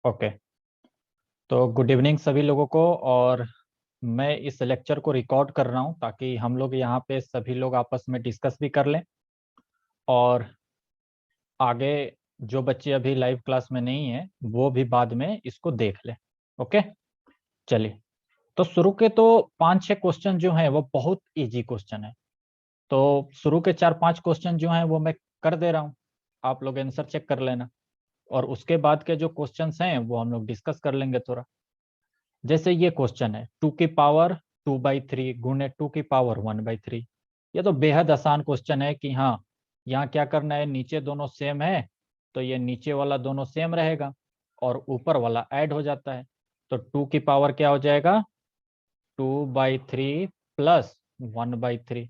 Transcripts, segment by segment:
Okay. तो good evening सभी लोगों को। और मैं इस लेक्चर को रिकॉर्ड कर रहा हूं ताकि हम लोग यहाँ पे सभी लोग आपस में डिस्कस भी कर लें और आगे जो बच्चे अभी लाइव क्लास में नहीं है वो भी बाद में इसको देख लें। ओके, चलिए। तो शुरू के तो 5-6 क्वेश्चन जो हैं वो बहुत इजी क्वेश्चन है। तो शुरू के 4-5 क्वेश्चन जो हैं वो मैं कर दे रहा हूँ, आप लोग आंसर चेक कर लेना और उसके बाद के जो क्वेश्चंस हैं वो हम लोग डिस्कस कर लेंगे थोड़ा। जैसे ये क्वेश्चन है 2 की पावर 2/3 गुणे 2 की पावर 1/3। ये तो बेहद आसान क्वेश्चन है कि हाँ, यहाँ क्या करना है, नीचे दोनों सेम है तो ये नीचे वाला दोनों सेम रहेगा और ऊपर वाला ऐड हो जाता है। तो 2 की पावर क्या हो जाएगा, 2/3 प्लस 1/3।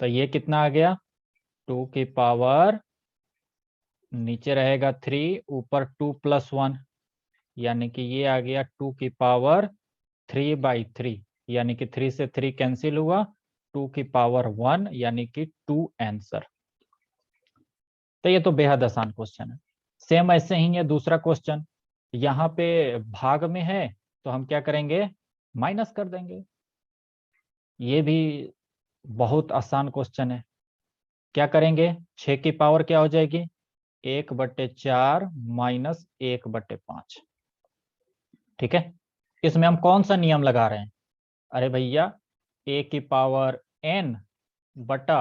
तो ये कितना आ गया, 2 की पावर, नीचे रहेगा 3, ऊपर 2 + 1, यानी कि ये आ गया 2 की पावर 3/3, यानी कि 3 से 3 कैंसिल हुआ, 2 की पावर 1 यानी कि 2 आंसर। तो ये तो बेहद आसान क्वेश्चन है। सेम ऐसे ही है दूसरा क्वेश्चन, यहाँ पे भाग में है तो हम क्या करेंगे, माइनस कर देंगे। ये भी बहुत आसान क्वेश्चन है। क्या करेंगे, 6 की पावर क्या हो जाएगी, 1/4 माइनस 1/5। ठीक है, इसमें हम कौन सा नियम लगा रहे हैं, अरे भैया a⁴n बटा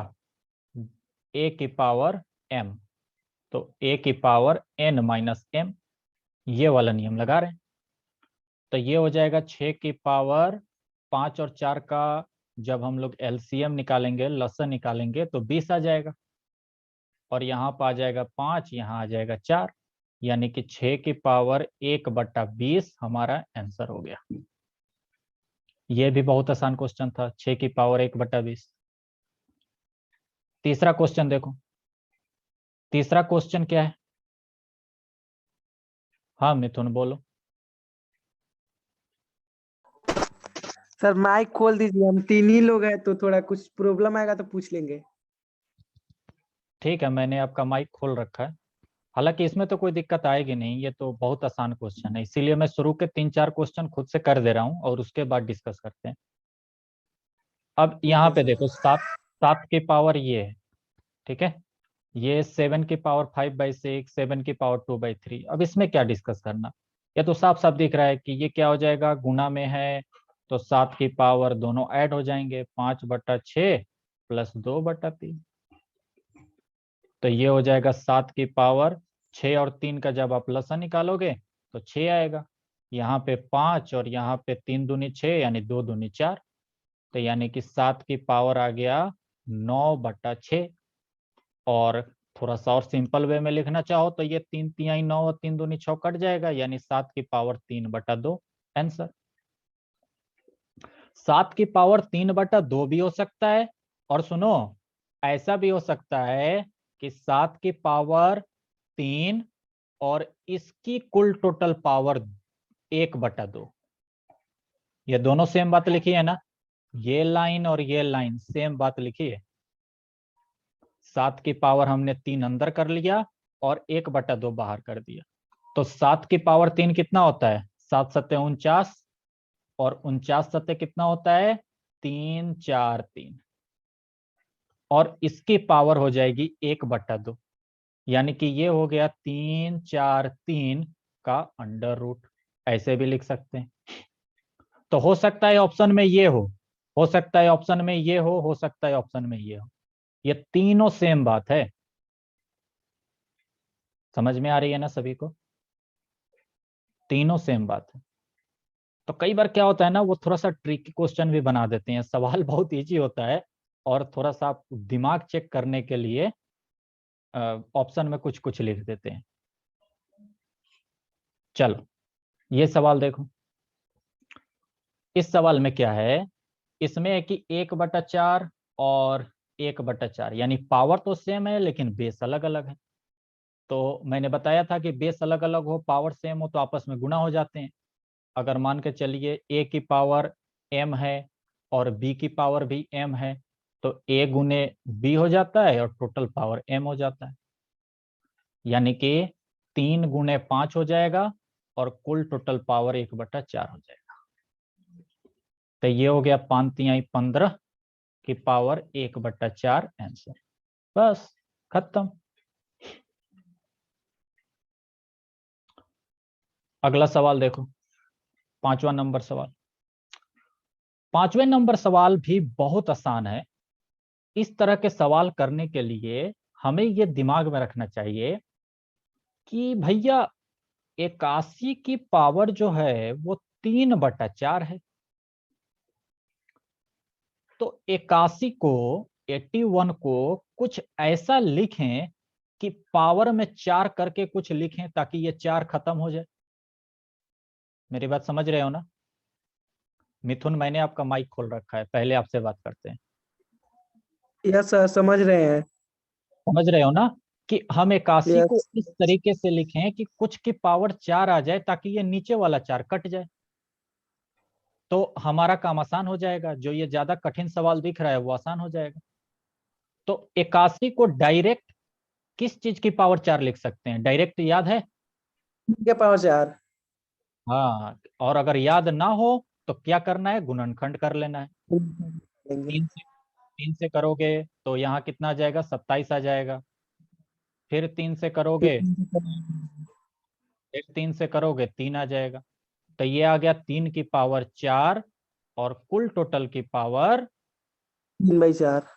a⁴m, तो a⁴n-m, ये वाला नियम लगा रहे हैं। तो ये हो जाएगा 6 की पावर 5 और 4 का जब हम लोग एलसीएम निकालेंगे, लसन निकालेंगे तो 20 आ जाएगा और यहाँ पर आ जाएगा 5, यहाँ आ जाएगा 4, यानी कि 6 की पावर 1/20 हमारा आंसर हो गया। ये भी बहुत आसान क्वेश्चन था, 6 की पावर 1/20। तीसरा क्वेश्चन देखो, तीसरा क्वेश्चन क्या है। हाँ मिथुन बोलो। सर माइक खोल दीजिए, हम 3 ही लोग हैं तो थोड़ा कुछ प्रॉब्लम आएगा तो पूछ लेंगे। ठीक है, मैंने आपका माइक खोल रखा है। हालांकि इसमें तो कोई दिक्कत आएगी नहीं, ये तो बहुत आसान क्वेश्चन है, इसीलिए मैं शुरू के 3-4 क्वेश्चन खुद से कर दे रहा हूँ और उसके बाद डिस्कस करते हैं। अब ठीक यहाँ है पे सर। देखो, 7 की पावर ये है, ठीक है। ये 7 की पावर 5/6, 7 की पावर 2/3। अब इसमें क्या डिस्कस करना, ये तो साफ साफ दिख रहा है कि ये क्या हो जाएगा, गुना में है तो 7 की पावर दोनों ऐड हो जाएंगे, 5/6 प्लस 2/3। तो ये हो जाएगा 7 की पावर 6 और 3 का जब आप लसन निकालोगे तो 6 आएगा, यहाँ पे 5 और यहाँ पे 3 दूनी 6 यानी 2 दूनी 4। तो यानी कि 7 की पावर आ गया 9/6। और थोड़ा सा और सिंपल वे में लिखना चाहो तो ये 3×3 = 9 और 3 दूनी 6 कट जाएगा, यानी 7 की पावर 3/2 आंसर। 7 की पावर 3/2 भी हो सकता है, और सुनो, ऐसा भी हो सकता है कि 7 की पावर 3 और इसकी कुल टोटल पावर 1/2। ये दोनों सेम बात लिखी है ना, ये लाइन और ये लाइन सेम बात लिखी है। 7 की पावर हमने 3 अंदर कर लिया और 1/2 बाहर कर दिया। तो 7 की पावर 3 कितना होता है, 7×7 = 49, और 49 कितना होता है, 3×4=3, और इसकी पावर हो जाएगी 1/2, यानी कि ये हो गया 3×4=3 का अंडर रूट। ऐसे भी लिख सकते हैं। तो हो सकता है ऑप्शन में ये हो सकता है ऑप्शन में ये हो सकता है ऑप्शन में ये हो। ये तीनों सेम बात है, समझ में आ रही है ना सभी को, तीनों सेम बात है। तो कई बार क्या होता है ना, वो थोड़ा सा ट्रिकी क्वेश्चन भी बना देते हैं, सवाल बहुत इजी होता है और थोड़ा सा आप दिमाग चेक करने के लिए ऑप्शन में कुछ कुछ लिख देते हैं। चलो ये सवाल देखो, इस सवाल में क्या है, इसमें है कि 1/4 और 1/4, यानी पावर तो सेम है लेकिन बेस अलग अलग है। तो मैंने बताया था कि बेस अलग अलग हो, पावर सेम हो तो आपस में गुना हो जाते हैं। अगर मान के चलिए a⁴m है और b⁴ भी m है, तो a गुने b हो जाता है और टोटल पावर m हो जाता है, यानी कि 3×5 हो जाएगा और कुल टोटल पावर 1/4 हो जाएगा। तो ये हो गया 5 तिहाई 15 की पावर 1/4 आंसर। बस खत्म। अगला सवाल देखो, 5वां नंबर सवाल। 5वें नंबर सवाल भी बहुत आसान है। इस तरह के सवाल करने के लिए हमें ये दिमाग में रखना चाहिए कि भैया 81 की पावर जो है वो 3/4 है। तो 81 को कुछ ऐसा लिखें कि पावर में 4 करके कुछ लिखें ताकि ये 4 खत्म हो जाए। मेरी बात समझ रहे हो ना? मिथुन, मैंने आपका माइक खोल रखा है, पहले आपसे बात करते हैं। यस सर, समझ रहे हैं। समझ रहे हो ना कि हम 81 को यस। इस तरीके से लिखें कि कुछ की पावर 4 आ जाए ताकि ये नीचे वाला 4 कट जाए, तो हमारा काम आसान हो जाएगा। जो ये ज्यादा कठिन सवाल दिख रहा है वो आसान हो जाएगा। तो 81 को डायरेक्ट किस चीज की पावर 4 लिख सकते हैं? डायरेक्ट याद है? के पावर 4। हाँ, और अगर याद ना हो तो क्या करना है? गुणनखंड कर लेना है। लेंगे। 3 से करोगे तो यहाँ कितना आ जाएगा? 27 आ जाएगा। फिर 3 से करोगे, फिर 3 से करोगे 3 आ जाएगा। तो ये आ गया 3 की पावर 4 और कुल टोटल की पावर 3/4।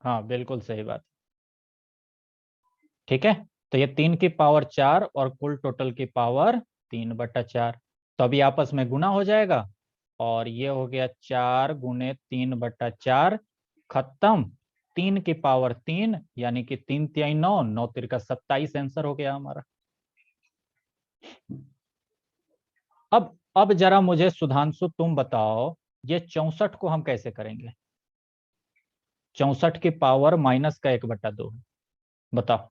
हाँ बिल्कुल सही बात। ठीक है, तो ये 3 की पावर 4 और कुल टोटल की पावर 3/4। तो अभी आपस में गुना हो जाएगा और ये हो गया 4 गुने 3/4 खत्म। 3 की पावर 3 यानी कि 3 तिहाई 9, 9 तिरका 27 आंसर हो गया हमारा। अब जरा मुझे सुधांशु तुम बताओ, ये 64 को हम कैसे करेंगे? 64 की पावर माइनस का 1/2 है, बताओ।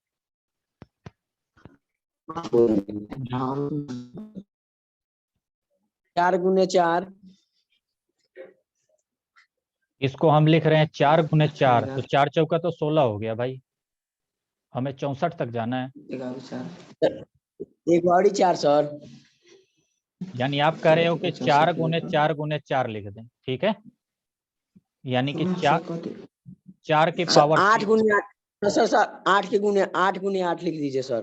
4 गुने 4। इसको हम लिख रहे हैं 4 गुने 4, तो 4 चौका तो 16 हो गया भाई। हमें 64 तक जाना है। 1/4 सर। यानी आप कह रहे हो कि 4 गुने 4 गुने 4 लिख दें, ठीक है? यानी कि 4 की सर पावर 8 गुने 8। सर 8 गुने 8 लिख दीजिए सर।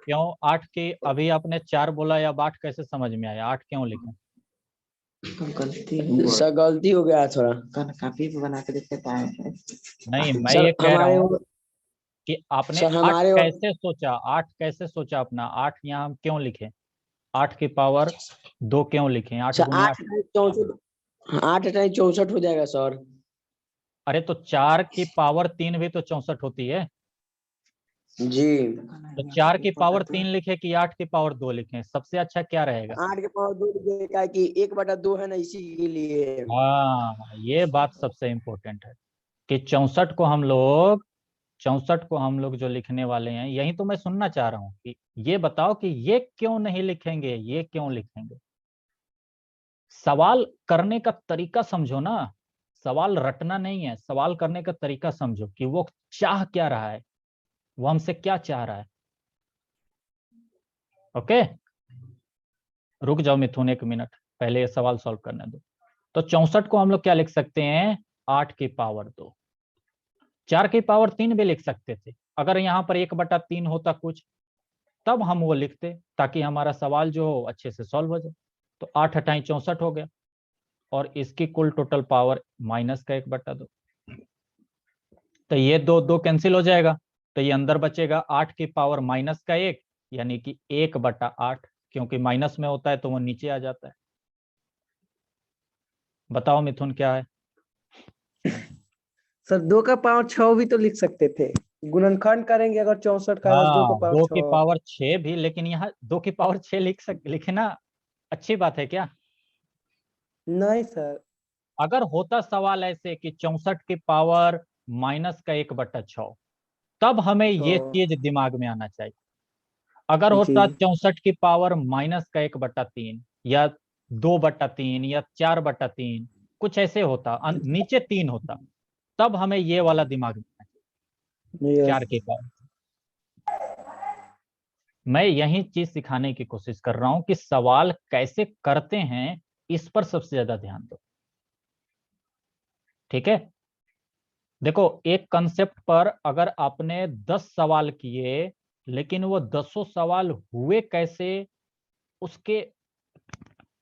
क्यों 8 की? अभी आपने 4 बोला, या 8 कैसे समझ में आया? 8 क्यों लिखें? सर गलती हो गया थोड़ा। काफी बना के देखते हैं। नहीं, मैं सर ये कह रहा हमारे हूँ कि आपने सर 8 हमारे कैसे सोचा? 8 कैसे सोचा अपना? 8 यहाँ हम क्यों लिखें? 8 की पावर 2 क्यों लिखें? 8 सर गुने 8। 8×64 हो जाएगा सर। अरे तो 4 की पावर 3 भी तो 64 होती है। जी। तो 4 की पावर 3 लिखे कि 8 की पावर 2 लिखें? सबसे अच्छा क्या रहेगा? 8 के पावर 2 लिखिएगा कि 1/2 है ना, इसी के लिए। हाँ, ये बात सबसे इम्पोर्टेंट है कि 64 को हम लोग जो लिखने वाले हैं, यही तो मैं सुनना चाह रहा हूँ कि ये बताओ कि ये क्यों नहीं लिखेंगे, ये क्यों लिखेंगे? सवाल करने का तरीका समझो ना। सवाल रटना नहीं है, सवाल करने का तरीका समझो कि वो चाह क्या रहा है, वो हमसे क्या चाह रहा है। ओके, रुक जाओ मिथुन, 1 मिनट, पहले ये सवाल सॉल्व करने दो। तो 64 को हम लोग क्या लिख सकते हैं? 8 की पावर 2। 4 की पावर 3 भी लिख सकते थे। अगर यहाँ पर 1/3 होता कुछ, तब हम वो लिखते ताकि हमारा सवाल जो हो अच्छे से सॉल्व हो जाए। तो 8 हटाई 64 हो गया और इसकी कुल टोटल पावर माइनस का 1/2। तो ये 2 2 कैंसिल हो जाएगा, तो ये अंदर बचेगा 8 की पावर माइनस का 1, यानी कि 1/8। क्योंकि माइनस में होता है तो वो नीचे आ जाता है। बताओ मिथुन क्या है? सर 2 का पावर 6 भी तो लिख सकते थे। गुणनखंड करेंगे अगर 64 का, बस 2 का हाँ, पावर 2 की 6। पावर 6 भी, लेकिन यहाँ 2 की पावर 6 लिखना अच्छी बात है क्या? नहीं सर। अगर होता सवाल ऐसे कि 64 की पावर माइनस का 1/6, तब हमें ये तो चीज दिमाग में आना चाहिए। अगर जी। होता 64 की पावर माइनस का 1/3 या 2/3 या 4/3, कुछ ऐसे होता, नीचे 3 होता, तब हमें ये वाला दिमाग में आना चाहिए। 4 की पावर। मैं यही चीज सिखाने की कोशिश कर रहा हूं कि सवाल कैसे करते हैं, इस पर सबसे ज्यादा ध्यान दो। ठीक है, देखो एक कंसेप्ट पर अगर आपने 10 सवाल किए, लेकिन वो 10 सवाल हुए कैसे, उसके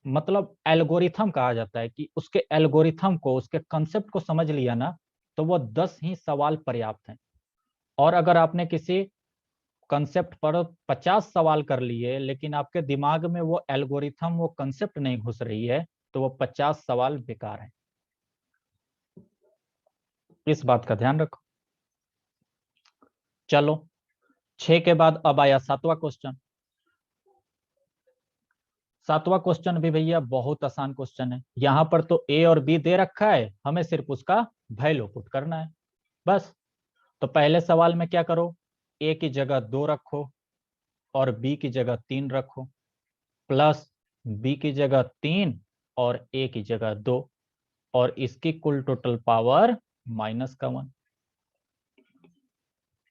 मतलब एल्गोरिथम कहा जाता है कि उसके एल्गोरिथम को, उसके कंसेप्ट को समझ लिया ना, तो वो 10 ही सवाल पर्याप्त हैं। और अगर आपने किसी कंसेप्ट पर 50 सवाल कर लिए, लेकिन आपके दिमाग में वो एल्गोरिथम, वो कंसेप्ट नहीं घुस रही है, तो वो 50 सवाल बेकार है। इस बात का ध्यान रखो। चलो, 6 के बाद अब आया 7वां क्वेश्चन। 7वां क्वेश्चन भी भैया बहुत आसान क्वेश्चन है। यहां पर तो ए और बी दे रखा है, हमें सिर्फ उसका वैल्यू पुट करना है बस। तो पहले सवाल में क्या करो, ए की जगह 2 रखो और बी की जगह 3 रखो, प्लस बी की जगह 3 और ए की जगह 2, और इसकी कुल टोटल पावर -1।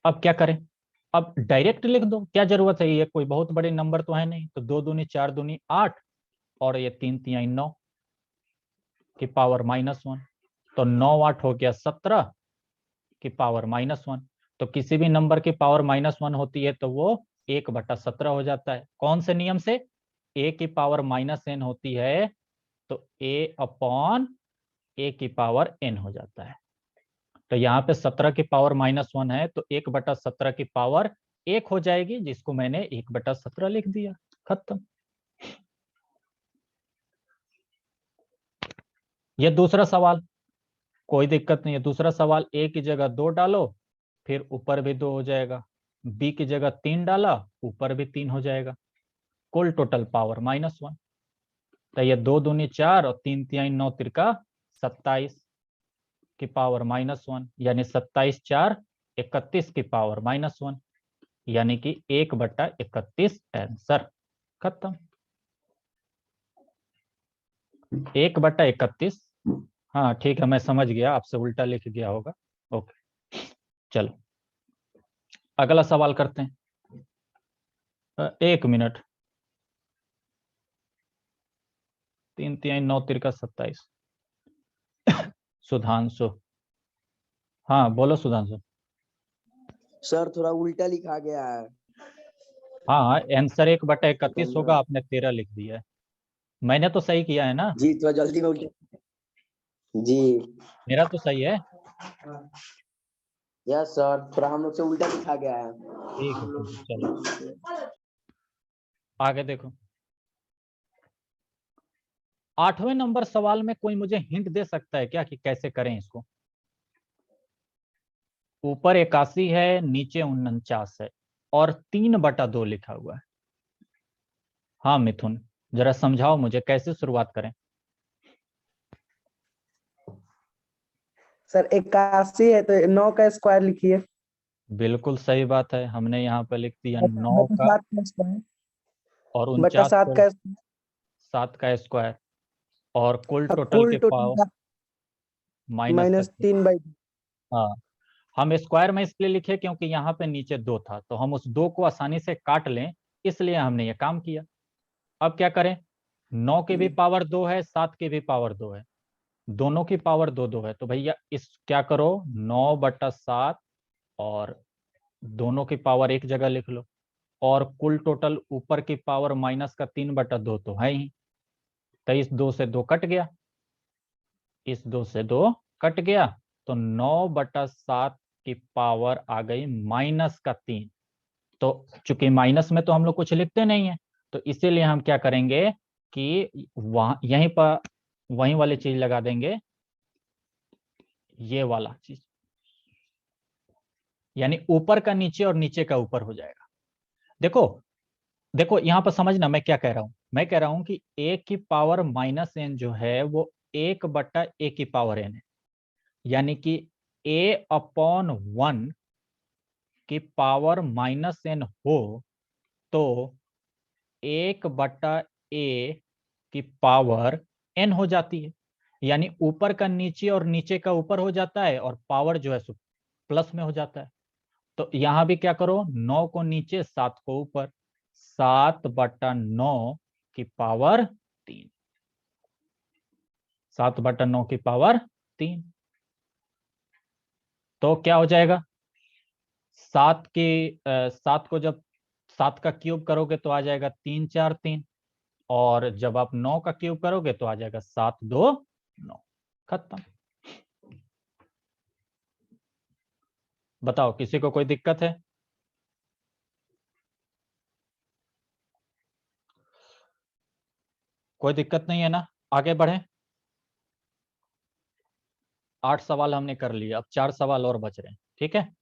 अब क्या करें, अब डायरेक्ट लिख दो, क्या जरूरत है, ये कोई बहुत बड़े नंबर तो है नहीं। तो 2 दूनी 4 दूनी 8 और ये 3 तिहाई 9 की पावर -1, तो 9 8 हो गया 17 की पावर -1। तो किसी भी नंबर की पावर -1 होती है तो वो 1/17 हो जाता है। कौन से नियम से, ए की पावर -n होती है तो ए अपॉन ए की पावर n हो जाता है। तो यहाँ पे 17 की पावर -1 है, तो 1/17 की पावर 1 हो जाएगी, जिसको मैंने 1/17 लिख दिया। खत्म। ये दूसरा सवाल, कोई दिक्कत नहीं है। दूसरा सवाल, ए की जगह 2 डालो, फिर ऊपर भी 2 हो जाएगा। बी की जगह 3 डाला, ऊपर भी 3 हो जाएगा। कुल टोटल पावर -1। तो ये 2 दूनी 4 और 3 तिहाई 9 तिरका 27 की पावर -1, यानी 27 4 31 की पावर -1, यानी कि 1/31 आंसर। खत्म। 1/31। हाँ ठीक है, मैं समझ गया, आपसे उल्टा लिख गया होगा। ओके, चलो अगला सवाल करते हैं। 1 मिनट। 3 तिहाई 9 तिरका 27। सुधांशु, हाँ बोलो सुधांशु। सर थोड़ा उल्टा लिखा गया है। हाँ, आंसर 1/31 होगा, आपने 13 लिख दिया है। मैंने तो सही किया है ना? जी थोड़ा जल्दी में उल्टा। जी मेरा तो सही है। यस सर, थोड़ा हम लोग से उल्टा लिखा गया है। ठीक है चलो आगे देखो। 8वें नंबर सवाल में कोई मुझे हिंट दे सकता है क्या कि कैसे करें इसको? ऊपर 81 है, नीचे 49 है, और 3/2 लिखा हुआ है। हाँ मिथुन, जरा समझाओ मुझे कैसे शुरुआत करें। सर 81 है तो 9 का स्क्वायर लिखिए। बिल्कुल सही बात है, हमने यहाँ पे लिख दिया बटा 9 बटा का 7 का स्क्वायर, और बटा 49 7 को का 7 का स्क्वायर, और कुल टोटल कुल के टोटल पावर का -3। -3/2। हाँ, हम स्क्वायर में इसलिए लिखे क्योंकि यहाँ पे नीचे 2 था, तो हम उस 2 को आसानी से काट लें, इसलिए हमने ये काम किया। अब क्या करें, 9 की भी पावर 2 है, 7 की भी पावर 2 है, दोनों की पावर 2 2 है। तो भैया इस क्या करो, 9/7 और दोनों की पावर एक जगह लिख लो, और कुल टोटल ऊपर की पावर -3/2 तो है ही। तो इस 2 से 2 कट गया, इस 2 से 2 कट गया, तो 9/7 की पावर आ गई -3। तो चूंकि माइनस में तो हम लोग कुछ लिखते नहीं है, तो इसीलिए हम क्या करेंगे कि वहां यहीं पर वहीं वाली चीज लगा देंगे, ये वाला चीज, यानी ऊपर का नीचे और नीचे का ऊपर हो जाएगा। देखो देखो यहाँ पर समझना मैं क्या कह रहा हूं। मैं कह रहा हूं कि a की पावर -n जो है वो 1/a की पावर n है, यानी कि a/1 की पावर -n हो तो 1/a की पावर n हो जाती है, यानी ऊपर का नीचे और नीचे का ऊपर हो जाता है, और पावर जो है सो प्लस में हो जाता है। तो यहां भी क्या करो, 9 को नीचे 7 को ऊपर, 7/9 की पावर 3, 7/9 की पावर 3। तो क्या हो जाएगा, 7 को जब 7 का क्यूब करोगे तो आ जाएगा 3 4 3, और जब आप 9 का क्यूब करोगे तो आ जाएगा 7 2 9। खत्म। बताओ किसी को कोई दिक्कत है? कोई दिक्कत नहीं है ना? आगे बढ़े। 8 सवाल हमने कर लिए, अब 4 सवाल और बच रहे हैं। ठीक है,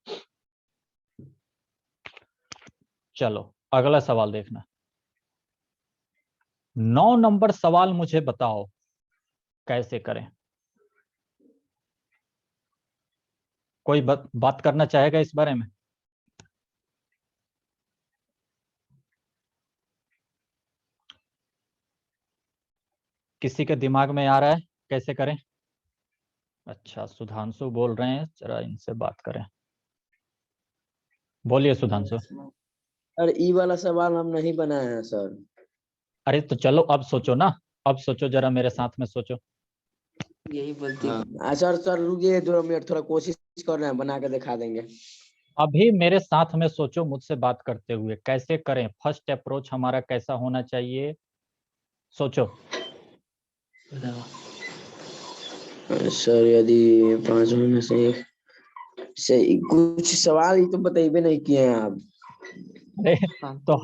चलो अगला सवाल देखना। 9 नंबर सवाल मुझे बताओ कैसे करें। कोई बात करना चाहेगा इस बारे में? किसी के दिमाग में आ रहा है कैसे करें? अच्छा, सुधांशु बोल रहे हैं, जरा इनसे बात करें। बोलिए सुधांशु। सर ई वाला सवाल हम नहीं बनाए हैं सर। अरे तो चलो अब सोचो ना, अब सोचो, जरा मेरे साथ में सोचो। यही बोलते हैं। सर सर रुकिए 2 मिनट, थोड़ा कोशिश कर रहे हैं, बना के दिखा देंगे। अभी मेरे साथ में सोचो, मुझसे बात करते हुए कैसे करें, फर्स्ट अप्रोच हमारा कैसा होना चाहिए, सोचो। सर यदि 5 में से एक से कुछ सवाल ही तो बताइए नहीं किए हैं आप। अरे तो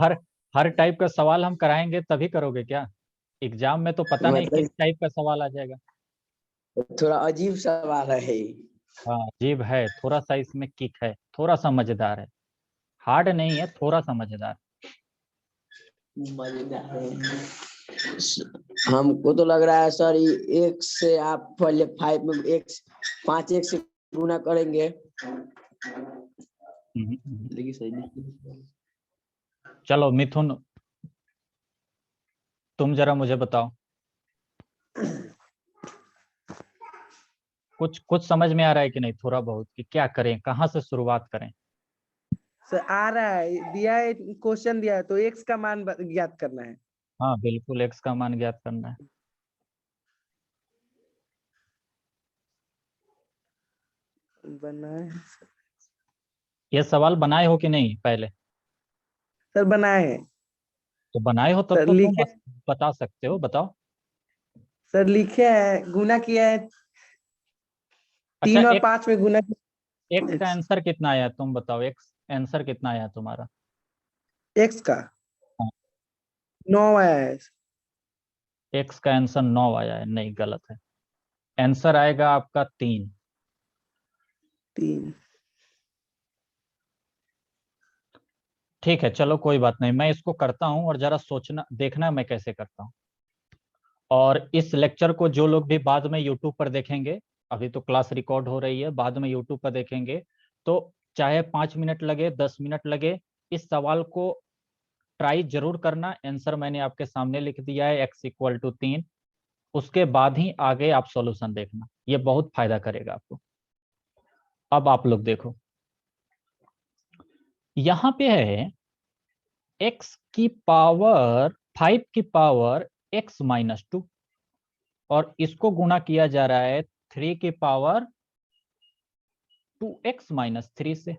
हर टाइप का सवाल हम कराएंगे तभी करोगे क्या? एग्जाम में तो पता नहीं किस मतलब टाइप का सवाल आ जाएगा। थोड़ा अजीब सवाल है। हाँ अजीब है, थोड़ा सा इसमें किक है, थोड़ा सा मजेदार है, हार्ड नहीं है, थोड़ा सा मजेदार। हमको तो लग रहा है सर ये एक से आप पहले 5 में 5 1 से गुना करेंगे। देखिए सही। चलो मिथुन, तुम जरा मुझे बताओ, कुछ समझ में आ रहा है कि नहीं, थोड़ा बहुत, कि क्या करें, कहाँ से शुरुआत करें? सर आ रहा है, दिया है क्वेश्चन दिया है तो एक्स का मान ज्ञात करना है। हाँ बिल्कुल, एक्स का मान ज्ञात करना है। बनाए ये सवाल बनाए हो कि नहीं पहले? सर, बनाए हैं तो बनाए हो तब सर, तो तुम लिखे बता सकते हो, बताओ। सर, लिखे हैं, गुना किया है, अच्छा 3 और 5 में गुना एक्स का आंसर कितना आया, तुम बताओ, एक्स आंसर कितना आया तुम्हारा? एक्स का हाँ, 9 आया है। एक्स का आंसर 9 आया है, नहीं गलत है। आंसर आएगा आपका 3। 3 ठीक है, चलो कोई बात नहीं, मैं इसको करता हूँ और जरा सोचना देखना मैं कैसे करता हूँ। और इस लेक्चर को जो लोग भी बाद में यूट्यूब पर देखेंगे, अभी तो क्लास रिकॉर्ड हो रही है, बाद में यूट्यूब पर देखेंगे, तो चाहे 5 मिनट लगे 10 मिनट लगे, इस सवाल को ट्राई जरूर करना। आंसर मैंने आपके सामने लिख दिया है, x = 3। उसके बाद ही आगे आप सॉल्यूशन देखना, ये बहुत फायदा करेगा आपको। अब आप लोग देखो, यहां पे है x की पावर 5 की पावर x-2, और इसको गुणा किया जा रहा है 3 की पावर 2x-3 से,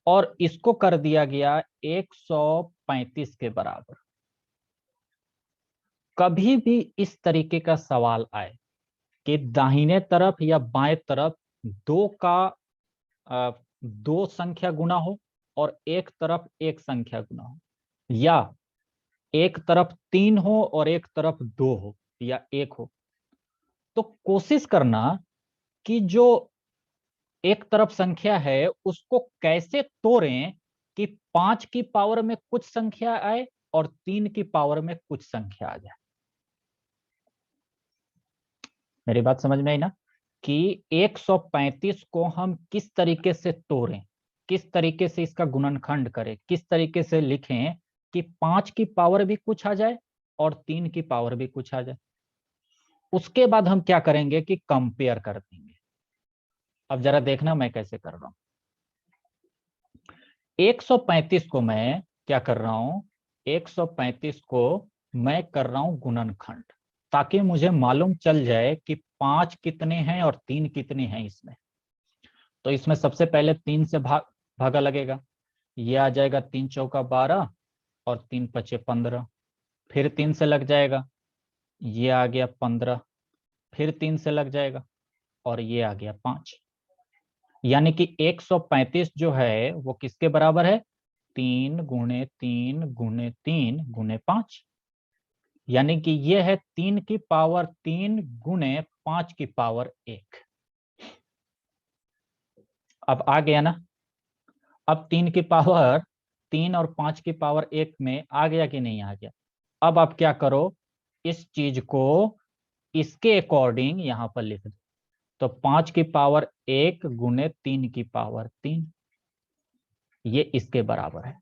और इसको कर दिया गया 135 के बराबर। कभी भी इस तरीके का सवाल आए कि दाहिने तरफ या बाएं तरफ दो संख्या गुना हो और एक तरफ एक संख्या गुना हो, या एक तरफ 3 हो और एक तरफ 2 हो या 1 हो, तो कोशिश करना कि जो एक तरफ संख्या है उसको कैसे तोड़ें कि 5 की पावर में कुछ संख्या आए और 3 की पावर में कुछ संख्या आ जाए। मेरी बात समझ में आई ना, कि 135 को हम किस तरीके से तोड़ें, किस तरीके से इसका गुणनखंड करें, किस तरीके से लिखें कि 5 की पावर भी कुछ आ जाए और 3 की पावर भी कुछ आ जाए। उसके बाद हम क्या करेंगे कि कंपेयर कर देंगे। अब जरा देखना मैं कैसे कर रहा हूं। 135 को मैं क्या कर रहा हूं, 135 को मैं कर रहा हूं गुणनखंड, ताकि मुझे मालूम चल जाए कि 5 कितने हैं और 3 कितने हैं इसमें। तो इसमें सबसे पहले 3 से भागा लगेगा, ये आ जाएगा 3 चौका 12 और 3 पचे 15, फिर 3 से लग जाएगा, ये आ गया 15, फिर 3 से लग जाएगा और ये आ गया 5। यानी कि 135 जो है वो किसके बराबर है, 3 गुणे 3 गुणे 3 गुणे 5। यानी कि ये है 3 की पावर 3 गुणे 5 की पावर 1। अब आ गया ना, अब 3 की पावर 3 और 5 की पावर 1 में आ गया कि नहीं आ गया। अब आप क्या करो, इस चीज को इसके अकॉर्डिंग यहां पर लिख दो। तो 5 की पावर 1 गुणे 3 की पावर 3, ये इसके बराबर है।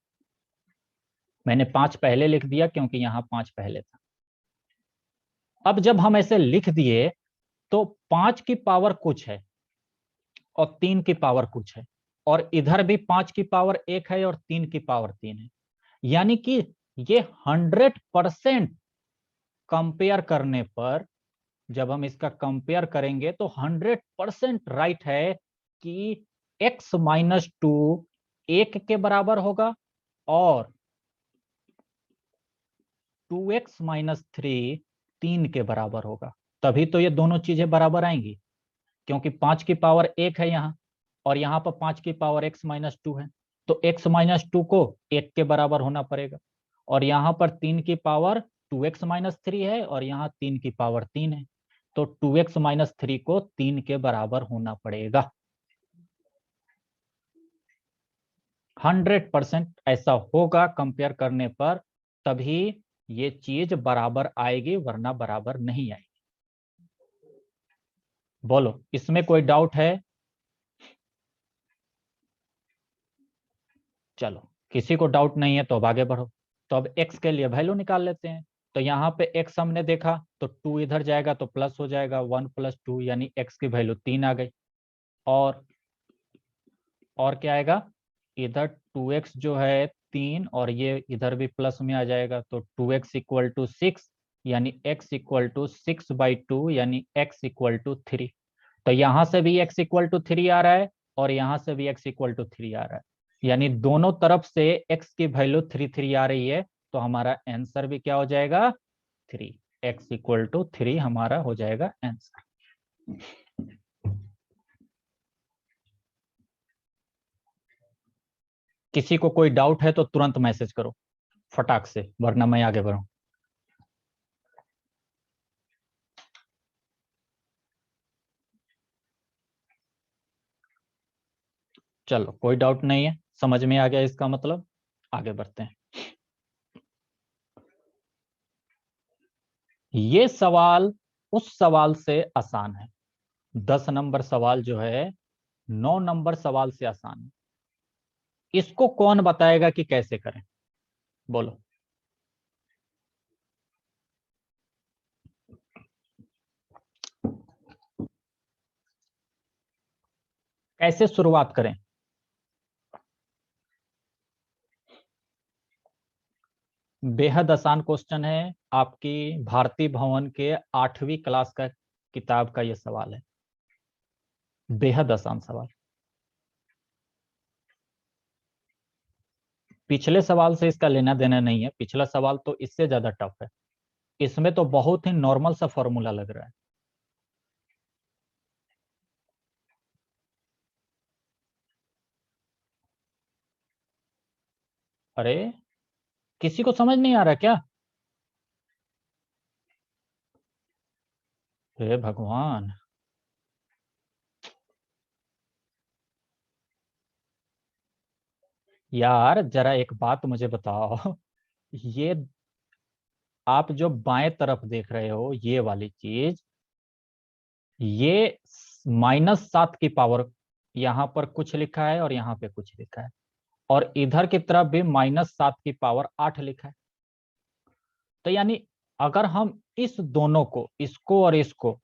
मैंने 5 पहले लिख दिया क्योंकि यहां 5 पहले था। अब जब हम ऐसे लिख दिए तो 5 की पावर कुछ है और 3 की पावर कुछ है, और इधर भी 5 की पावर 1 है और 3 की पावर 3 है। यानी कि ये 100% कंपेयर करने पर, जब हम इसका कंपेयर करेंगे तो 100% राइट है कि x माइनस 2 1 के बराबर होगा और 2x माइनस 3 3 के बराबर होगा। तभी तो ये दोनों चीजें बराबर आएंगी, क्योंकि 5 की पावर 1 है यहाँ और यहाँ पर 5 की पावर x माइनस 2 है। तो x माइनस 2 को 1 के बराबर होना पड़ेगा, और यहाँ पर 3 की पावर 2x माइनस 3 है और यहाँ 3 की पावर 3 है। तो 2x माइनस 3 को 3 के बराबर होना पड़ेगा। 100% ऐसा होगा कंपेयर करने पर, तभी ये चीज बराबर आएगी, वरना बराबर नहीं आएगी। बोलो, इसमें कोई डाउट है? चलो, किसी को डाउट नहीं है तो अब आगे बढ़ो। तो अब x के लिए वैल्यू निकाल लेते हैं। तो यहाँ पे x हमने देखा तो 2 इधर जाएगा तो प्लस हो जाएगा, 1 + 2 यानी x की वैल्यू 3 आ गई। और क्या आएगा, इधर 2x जो है 3 और ये इधर भी प्लस में आ जाएगा, तो 2x = 6 यानी x = 6/2 यानी x = 3। तो यहां से भी x = 3 आ रहा है और यहां से भी x = 3 आ रहा है, यानी दोनों तरफ से x की वैल्यू 3 3 आ रही है। तो हमारा आंसर भी क्या हो जाएगा, 3। x = 3 हमारा हो जाएगा आंसर। किसी को कोई डाउट है तो तुरंत मैसेज करो फटाक से, वरना मैं आगे बढ़ूं। चलो, कोई डाउट नहीं है, समझ में आ गया इसका मतलब। आगे बढ़ते हैं। ये सवाल उस सवाल से आसान है। 10 नंबर सवाल जो है 9 नंबर सवाल से आसान है। इसको कौन बताएगा कि कैसे करें, बोलो। कैसे शुरुआत करें? बेहद आसान क्वेश्चन है। आपकी भारती भवन के 8वीं क्लास का किताब का यह सवाल है। बेहद आसान सवाल। पिछले सवाल से इसका लेना देना नहीं है, पिछला सवाल तो इससे ज्यादा टफ है। इसमें तो बहुत ही नॉर्मल सा फॉर्मूला लग रहा है। अरे, किसी को समझ नहीं आ रहा क्या? हे भगवान। यार जरा एक बात मुझे बताओ, ये आप जो बाएं तरफ देख रहे हो ये वाली चीज, ये -7 की पावर, यहां पर कुछ लिखा है और यहां पे कुछ लिखा है, और इधर की तरफ भी -7 की पावर 8 लिखा है। तो यानी अगर हम इस दोनों को, इसको और इसको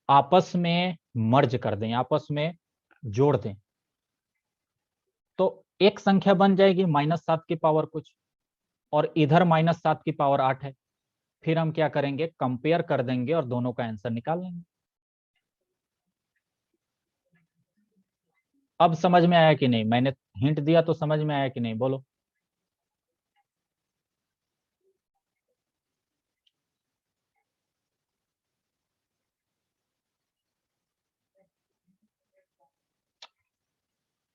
आपस में मर्ज कर दें, आपस में जोड़ दें, तो एक संख्या बन जाएगी -7 की पावर कुछ, और इधर -7 की पावर 8 है। फिर हम क्या करेंगे, कंपेयर कर देंगे और दोनों का आंसर निकाल लेंगे। अब समझ में आया कि नहीं? मैंने हिंट दिया तो समझ में आया कि नहीं, बोलो।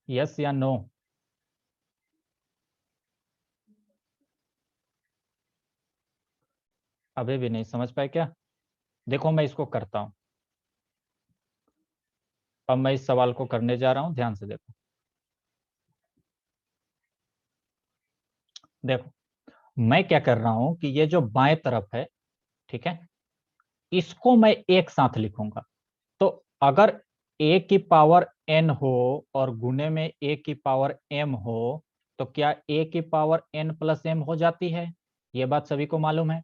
यस या नो? अभी भी नहीं समझ पाए क्या? देखो मैं इसको करता हूं। अब मैं इस सवाल को करने जा रहा हूं, ध्यान से देखो। देखो मैं क्या कर रहा हूं कि ये जो बाएं तरफ है, ठीक है, इसको मैं एक साथ लिखूंगा। तो अगर a की पावर n हो और गुने में a की पावर m हो, तो क्या a की पावर n प्लस m हो जाती है? ये बात सभी को मालूम है।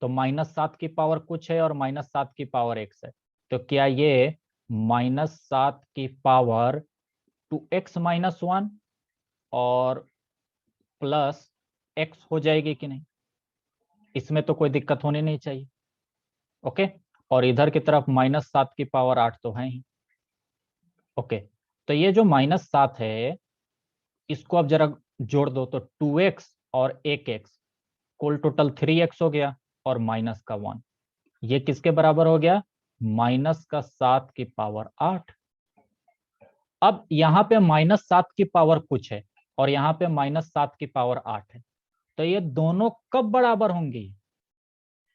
तो -7 की पावर कुछ है और -7 की पावर x है, तो क्या ये -7 की पावर 2x-1 और प्लस x हो जाएगी कि नहीं? इसमें तो कोई दिक्कत होनी नहीं चाहिए। ओके, और इधर की तरफ -7 की पावर 8 तो है ही। ओके, तो ये जो -7 है, इसको अब जरा जोड़ दो, तो 2x और 1x कुल टोटल 3x हो गया, और माइनस का 1, ये किसके बराबर हो गया? -7 की पावर 8। अब यहाँ पे -7 की पावर कुछ है और यहाँ पे -7 की पावर 8 है, तो ये दोनों कब बराबर होंगी?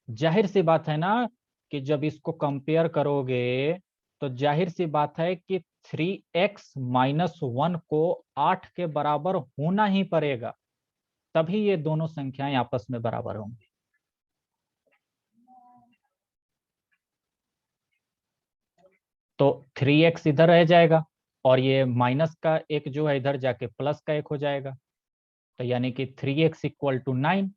जाहिर सी बात है ना कि जब इसको कंपेयर करोगे तो जाहिर सी बात है कि 3x-1 को 8 के बराबर होना ही पड़ेगा, तभी ये दोनों संख्याएं आपस में बराबर होंगी। तो 3x इधर रह जाएगा और ये माइनस का एक जो है इधर जाके प्लस का एक हो जाएगा, तो यानी कि 3x इक्वल टू 9।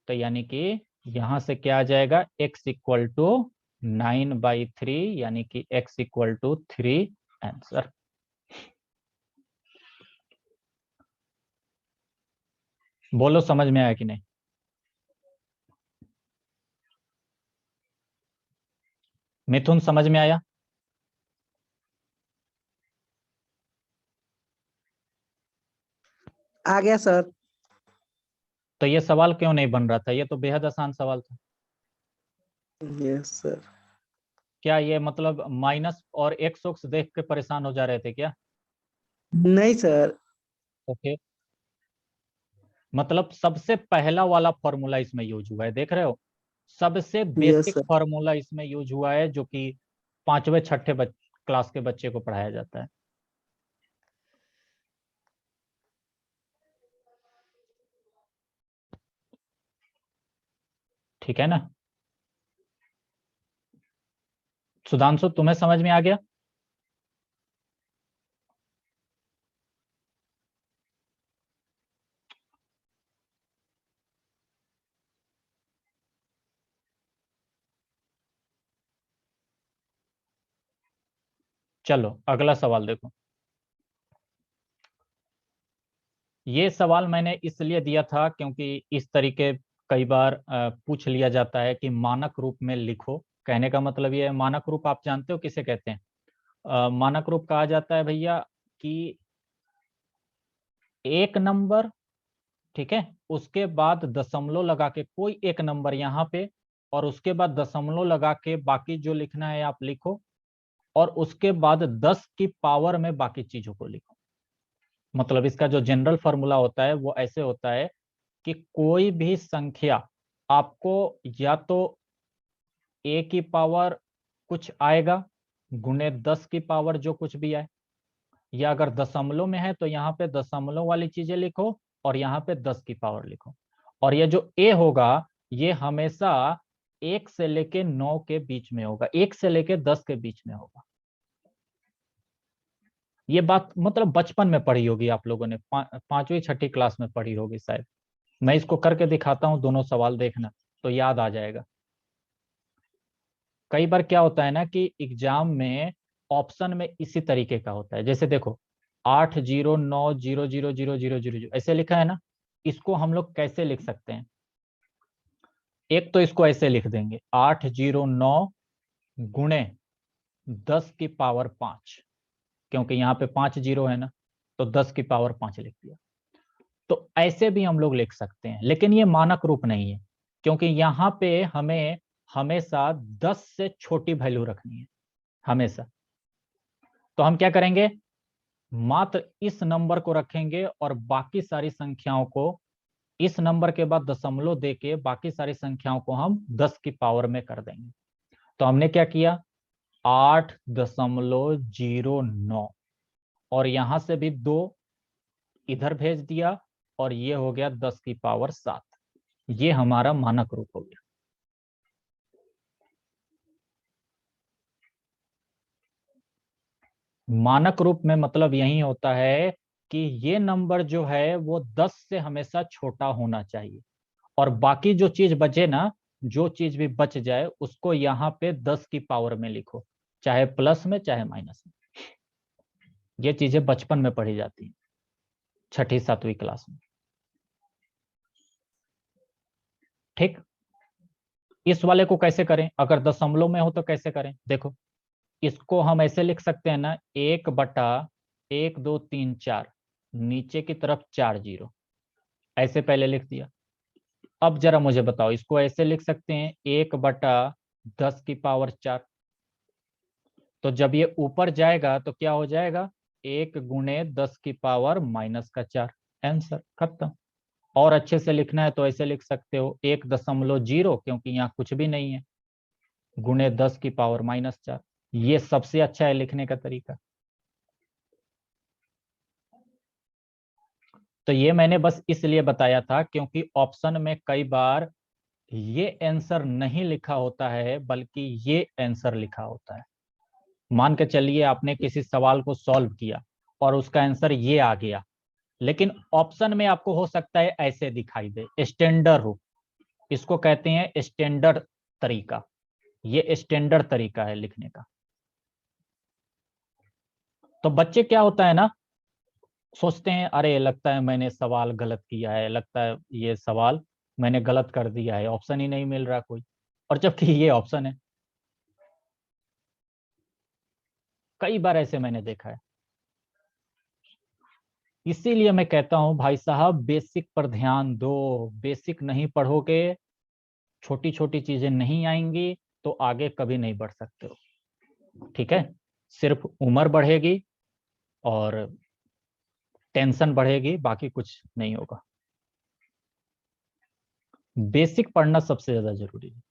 तो यानी कि यहां से क्या आ जाएगा, x इक्वल टू 9/3, यानी कि x इक्वल टू 3 आंसर। बोलो समझ में आया कि नहीं? मिथुन समझ में आया? आ गया सर। तो ये सवाल क्यों नहीं बन रहा था? ये तो बेहद आसान सवाल था। Yes sir. क्या ये मतलब माइनस और एक्स उक्स देख के परेशान हो जा रहे थे क्या? नहीं सर। ओके, मतलब सबसे पहला वाला फॉर्मूला इसमें यूज हुआ है, देख रहे हो? सबसे यस बेसिक सर। फॉर्मूला इसमें यूज हुआ है, जो कि पांचवें छठे क्लास के बच्चे को पढ़ाया जाता है। ठीक है ना? सुधांशु, तुम्हें समझ में आ गया? चलो अगला सवाल देखो। ये सवाल मैंने इसलिए दिया था क्योंकि इस तरीके कई बार पूछ लिया जाता है कि मानक रूप में लिखो। कहने का मतलब ये है, मानक रूप आप जानते हो किसे कहते हैं? मानक रूप कहा जाता है भैया कि एक नंबर, ठीक है, उसके बाद दशमलव लगा के कोई एक नंबर यहाँ पे, और उसके बाद दशमलव लगा के बाकी जो लिखना है आप लिखो, और उसके बाद 10 की पावर में बाकी चीजों को लिखो। मतलब इसका जो जनरल फॉर्मूला होता है वो ऐसे होता है कि कोई भी संख्या आपको या तो a की पावर कुछ आएगा गुने 10 की पावर जो कुछ भी आए, या अगर दशमलव में है तो यहाँ पे दशमलव वाली चीजें लिखो और यहाँ पे 10 की पावर लिखो। और ये जो a होगा ये हमेशा 1 से लेके 9 के बीच में होगा, 1 से लेके 10 के बीच में होगा। ये बात मतलब बचपन में पढ़ी होगी आप लोगों ने, पांचवी छठी क्लास में पढ़ी होगी शायद। मैं इसको करके दिखाता हूँ, दोनों सवाल देखना तो याद आ जाएगा। कई बार क्या होता है ना कि एग्जाम में ऑप्शन में इसी तरीके का होता है। जैसे देखो, 809000000 ऐसे लिखा है ना, इसको हम लोग कैसे लिख सकते हैं? एक तो इसको ऐसे लिख देंगे 809 गुणे 10 की पावर 5, क्योंकि यहाँ पे 5 जीरो है ना, तो 10 की पावर 5 लिख दिया। तो ऐसे भी हम लोग लिख सकते हैं, लेकिन ये मानक रूप नहीं है, क्योंकि यहाँ पे हमें हमेशा 10 से छोटी वैल्यू रखनी है हमेशा। तो हम क्या करेंगे, मात्र इस नंबर को रखेंगे और बाकी सारी संख्याओं को, इस नंबर के बाद दशमलव देके बाकी सारी संख्याओं को हम 10 की पावर में कर देंगे। तो हमने क्या किया, 8.09 और यहां से भी 2 इधर भेज दिया और ये हो गया 10 की पावर 7। ये हमारा मानक रूप हो गया। मानक रूप में मतलब यही होता है कि ये नंबर जो है वो 10 से हमेशा छोटा होना चाहिए, और बाकी जो चीज बचे ना, जो चीज भी बच जाए उसको यहाँ पे 10 की पावर में लिखो, चाहे प्लस में चाहे माइनस में। ये चीजें बचपन में पढ़ी जाती हैं, 6ठी 7वीं क्लास में। ठीक, इस वाले को कैसे करें, अगर दशमलव में हो तो कैसे करें, देखो इसको हम ऐसे लिख सकते हैं ना, 1/1 2 3 4, नीचे की तरफ 4 जीरो, ऐसे पहले लिख दिया। अब जरा मुझे बताओ, इसको ऐसे लिख सकते हैं 1/10 की पावर 4। तो जब ये ऊपर जाएगा तो क्या हो जाएगा, 1 गुणे 10 की पावर -4, आंसर खत्म। और अच्छे से लिखना है तो ऐसे लिख सकते हो 1.0, क्योंकि यहाँ कुछ भी नहीं है, गुणे 10 की पावर -4। ये सबसे अच्छा है लिखने का तरीका। तो ये मैंने बस इसलिए बताया था क्योंकि ऑप्शन में कई बार ये आंसर नहीं लिखा होता है, बल्कि ये आंसर लिखा होता है। मान के चलिए आपने किसी सवाल को सॉल्व किया और उसका आंसर ये आ गया, लेकिन ऑप्शन में आपको हो सकता है ऐसे दिखाई दे, स्टैंडर्ड रूप, इसको कहते हैं स्टैंडर्ड तरीका। ये स्टैंडर्ड तरीका है लिखने का। तो बच्चे क्या होता है ना, सोचते हैं अरे लगता है मैंने सवाल गलत किया है, लगता है ये सवाल मैंने गलत कर दिया है, ऑप्शन ही नहीं मिल रहा कोई, और जबकि ये ऑप्शन है। कई बार ऐसे मैंने देखा है। इसीलिए मैं कहता हूं भाई साहब, बेसिक पर ध्यान दो। बेसिक नहीं पढ़ोगे, छोटी छोटी चीजें नहीं आएंगी तो आगे कभी नहीं बढ़ सकते हो। ठीक है, सिर्फ उम्र बढ़ेगी और टेंशन बढ़ेगी, बाकी कुछ नहीं होगा। बेसिक पढ़ना सबसे ज्यादा जरूरी है।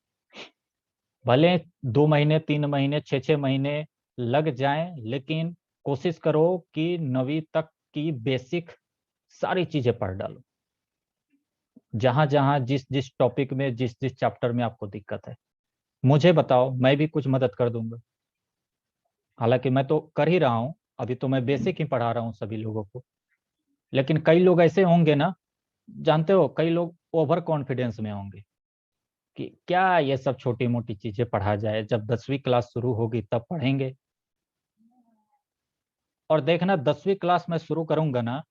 भले 2 महीने 3 महीने 6 महीने लग जाएं, लेकिन कोशिश करो कि 9वीं तक की बेसिक सारी चीजें पढ़ डालो, जहां जहां जिस जिस टॉपिक में, जिस जिस चैप्टर में आपको दिक्कत है मुझे बताओ, मैं भी कुछ मदद कर दूंगा। हालांकि मैं तो कर ही रहा हूं, अभी तो मैं बेसिक ही पढ़ा रहा हूं सभी लोगों को, लेकिन कई लोग ऐसे होंगे ना, जानते हो, कई लोग ओवर कॉन्फिडेंस में होंगे कि क्या ये सब छोटी मोटी चीजें पढ़ा जाए, जब 10वीं क्लास शुरू होगी तब पढ़ेंगे। और देखना 10वीं क्लास में शुरू करूंगा ना,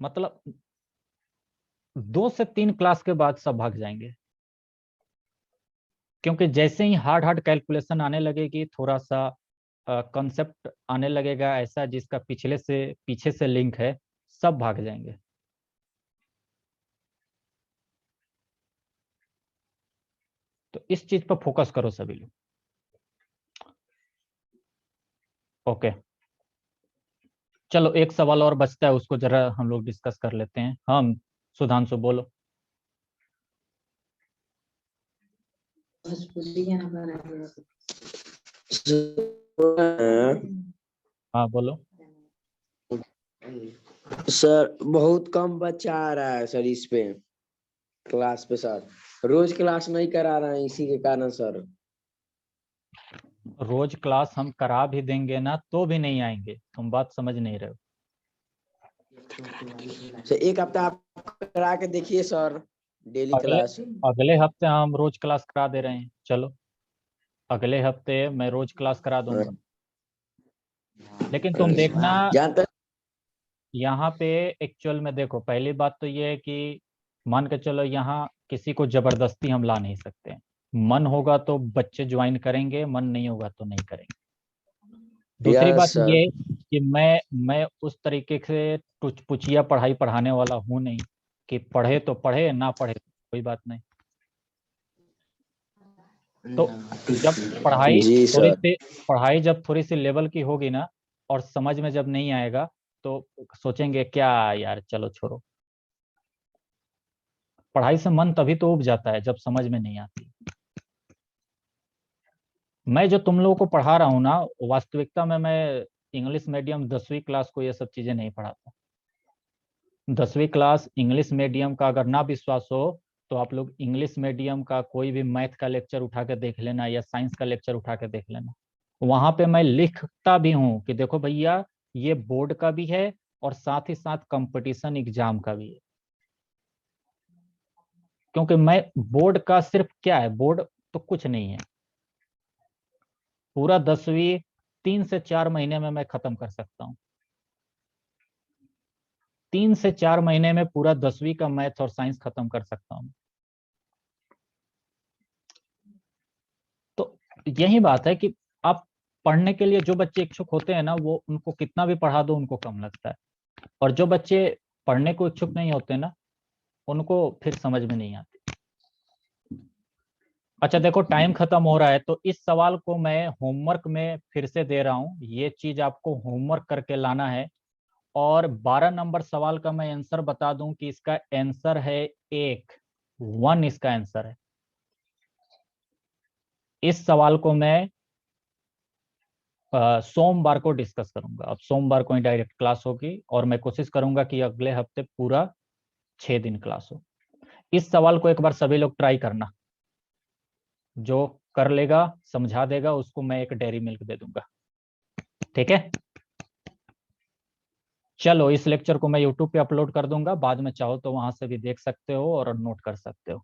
मतलब 2 से 3 क्लास के बाद सब भाग जाएंगे, क्योंकि जैसे ही हार्ड हार्ड कैलकुलेशन आने लगेगी, थोड़ा सा कॉन्सेप्ट आने लगेगा ऐसा जिसका पीछे से लिंक है, सब भाग जाएंगे। तो इस चीज पर फोकस करो सभी लोग। ओके, चलो एक सवाल और बचता है, उसको जरा हम लोग डिस्कस कर लेते हैं। हम सुधांशु बोलो। हाँ बोलो। सर बहुत कम बच्चा आ रहा है सर, इस पे क्लास पे सर, रोज क्लास नहीं करा रहे हैं इसी के कारण सर। रोज क्लास हम करा भी देंगे ना तो भी नहीं आएंगे, तुम बात समझ नहीं रहे हो। सर एक हफ्ता आप करा के देखिए सर, डेली अगले क्लास। अगले हफ्ते हम रोज क्लास करा दे रहे हैं, चलो अगले हफ्ते मैं रोज क्लास करा दूंगा। लेकिन तुम देखना जहाँ तक यहाँ पे एक्चुअल में, देखो पहली बात तो ये है कि मान के चलो यहाँ किसी को जबरदस्ती हम ला नहीं सकते। मन होगा तो बच्चे ज्वाइन करेंगे, मन नहीं होगा तो नहीं करेंगे। दूसरी यस बात सर। ये कि मैं उस तरीके से टुच पुचिया पढ़ाई पढ़ाने वाला हूँ नहीं कि पढ़े तो पढ़े, ना पढ़े तो कोई बात नहीं। तो जब जी सर। पढ़ाई जब थोड़ी सी लेवल की होगी ना, और समझ में जब नहीं आएगा तो सोचेंगे क्या यार, चलो छोड़ो। पढ़ाई से मन तभी तो उब जाता है जब समझ में नहीं आती। मैं जो तुम लोगों को पढ़ा रहा हूँ ना, वास्तविकता में मैं इंग्लिश मीडियम 10वीं क्लास को ये सब चीजें नहीं पढ़ाता। 10वीं क्लास इंग्लिश मीडियम का अगर ना विश्वास हो तो आप लोग इंग्लिश मीडियम का कोई भी मैथ का लेक्चर उठा के देख लेना या साइंस का लेक्चर उठा के देख लेना। वहां पे मैं लिखता भी हूँ कि देखो भैया, ये बोर्ड का भी है और साथ ही साथ कंपटीशन एग्जाम का भी है। क्योंकि मैं बोर्ड का सिर्फ क्या है, बोर्ड तो कुछ नहीं है। पूरा 10वीं 3 से 4 महीने में मैं खत्म कर सकता हूँ। 3 से 4 महीने में पूरा 10वीं का मैथ और साइंस खत्म कर सकता हूँ। तो यही बात है कि आप पढ़ने के लिए जो बच्चे इच्छुक होते हैं ना, वो उनको कितना भी पढ़ा दो उनको कम लगता है। और जो बच्चे पढ़ने को इच्छुक नहीं होते ना, उनको फिर समझ में नहीं आती। अच्छा देखो, टाइम खत्म हो रहा है तो इस सवाल को मैं होमवर्क में फिर से दे रहा हूँ। ये चीज आपको होमवर्क करके लाना है। और 12 नंबर सवाल का मैं आंसर बता दूं कि इसका आंसर है 1 इसका आंसर है। इस सवाल को मैं सोमवार को डिस्कस करूंगा। अब सोमवार को ही डायरेक्ट क्लास होगी और मैं कोशिश करूंगा कि अगले हफ्ते पूरा 6 दिन क्लास हो। इस सवाल को एक बार सभी लोग ट्राई करना। जो कर लेगा, समझा देगा, उसको मैं एक डेयरी मिल्क दे दूंगा। ठीक है, चलो इस लेक्चर को मैं यूट्यूब पे अपलोड कर दूंगा, बाद में चाहो तो वहां से भी देख सकते हो और नोट कर सकते हो।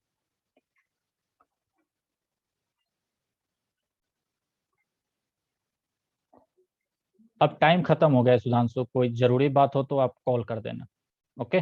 अब टाइम खत्म हो गया है सुधांशु, कोई जरूरी बात हो तो आप कॉल कर देना। ओके।